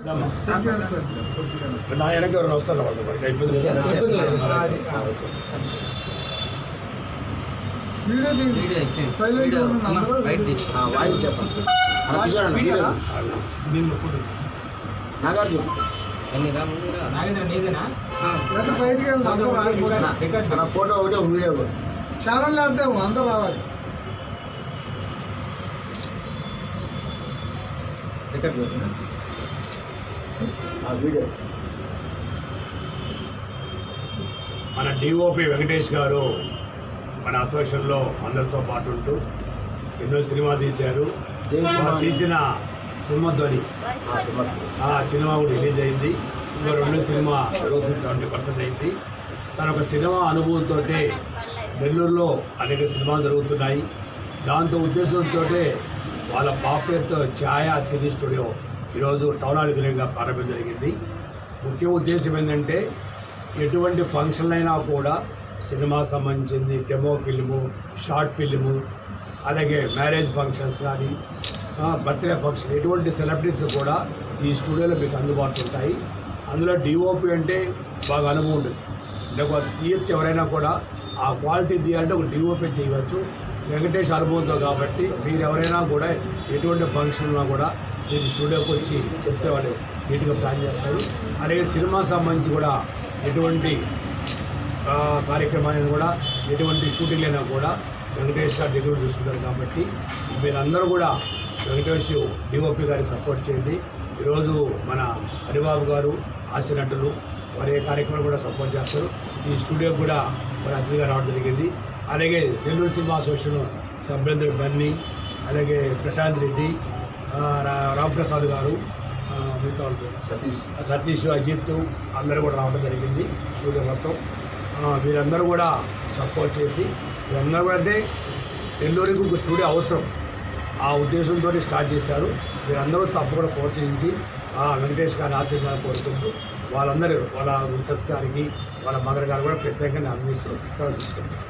నా వెనక ఎవరైనా వస్తారు వాళ్ళు మనకి అయిపోయింది. ఫోటో ఒకటి ఒక వీడియో ఛానల్ వేద్దాము, అందరూ రావాలి. వీడియో మన డిఓపి వెంకటేష్ గారు మన అసోసియేషన్లో అందరితో పాటు ఉంటూ ఎన్నో సినిమా తీశారు. తీసిన సినిమా ధ్వని ఆ సినిమా కూడా రిలీజ్ అయింది. ఇంకా 2 సినిమా 70% అయింది. తన ఒక సినిమా అనుభవంతో నెల్లూరులో అనేక సినిమాలు జరుగుతున్నాయి. దాంతో ఉద్దేశంతో వాళ్ళ పాప పేరుతో ఛాయా సినీ స్టూడియో ఈరోజు టౌన్ హాల్ విధంగా ప్రారంభం జరిగింది. ముఖ్య ఉద్దేశం ఏంటంటే ఎటువంటి ఫంక్షన్ అయినా కూడా సినిమా సంబంధించింది డెమో ఫిల్ము, షార్ట్ ఫిల్ము, అలాగే మ్యారేజ్ ఫంక్షన్స్ కానీ బర్త్డే ఫంక్షన్ ఎటువంటి సెలబ్రిటీస్ కూడా ఈ స్టూడియోలో మీకు అందుబాటులో ఉంటాయి. అందులో డిఓపి అంటే బాగా అనుభవం ఉంటుంది. అంటే ఒక తీయచ్చు ఎవరైనా కూడా ఆ క్వాలిటీ తీయాలంటే ఒక డిఓపి తీయవచ్చు. వెంకటేష్ అనుభవంతో కాబట్టి మీరు ఎవరైనా కూడా ఎటువంటి ఫంక్షన్ ఉన్నా కూడా మీరు స్టూడియోకి వచ్చి చెప్తే వాళ్ళు నీట్గా ప్లాన్ చేస్తారు. అలాగే సినిమా సంబంధించి కూడా ఎటువంటి కార్యక్రమాలను కూడా ఎటువంటి షూటింగ్ అయినా కూడా వెంకటేష్ గారు దగ్గర చూసుకుంటారు. కాబట్టి మీరందరూ కూడా వెంకటేష్ డిఓపి గారికి సపోర్ట్ చేయండి. ఈరోజు మన హరిబాబు గారు ఆశనటులు వారి కార్యక్రమం కూడా సపోర్ట్ చేస్తారు. ఈ స్టూడియోకి కూడా వారి అతిథిగా రావడం జరిగింది. అలాగే నెల్లూరు సినిమా అసోసియేషన్ సభ్యులందరూ బన్నీ, అలాగే ప్రశాంత్ రెడ్డి, రామప్రసాద్ గారు, మిగతా సతీష్, అజిత్ అందరూ కూడా రావడం జరిగింది. స్టూడియో మొత్తం వీరందరూ కూడా సపోర్ట్ చేసి వీరందరూ కూడా అంటే నెల్లూరుకి ఒక స్టూడియో అవసరం ఆ ఉద్దేశంతో స్టార్ట్ చేశారు. వీరందరూ తప్పకుండా ప్రోత్సహించి వెంకటేష్ గారిని ఆశీర్వాదం కోరుకుంటూ వాళ్ళందరూ వాళ్ళ మిసెస్ గారికి వాళ్ళ మదర్ గారు కూడా ప్రత్యేకంగా అందిస్తూ సెలవు తీసుకుంటారు.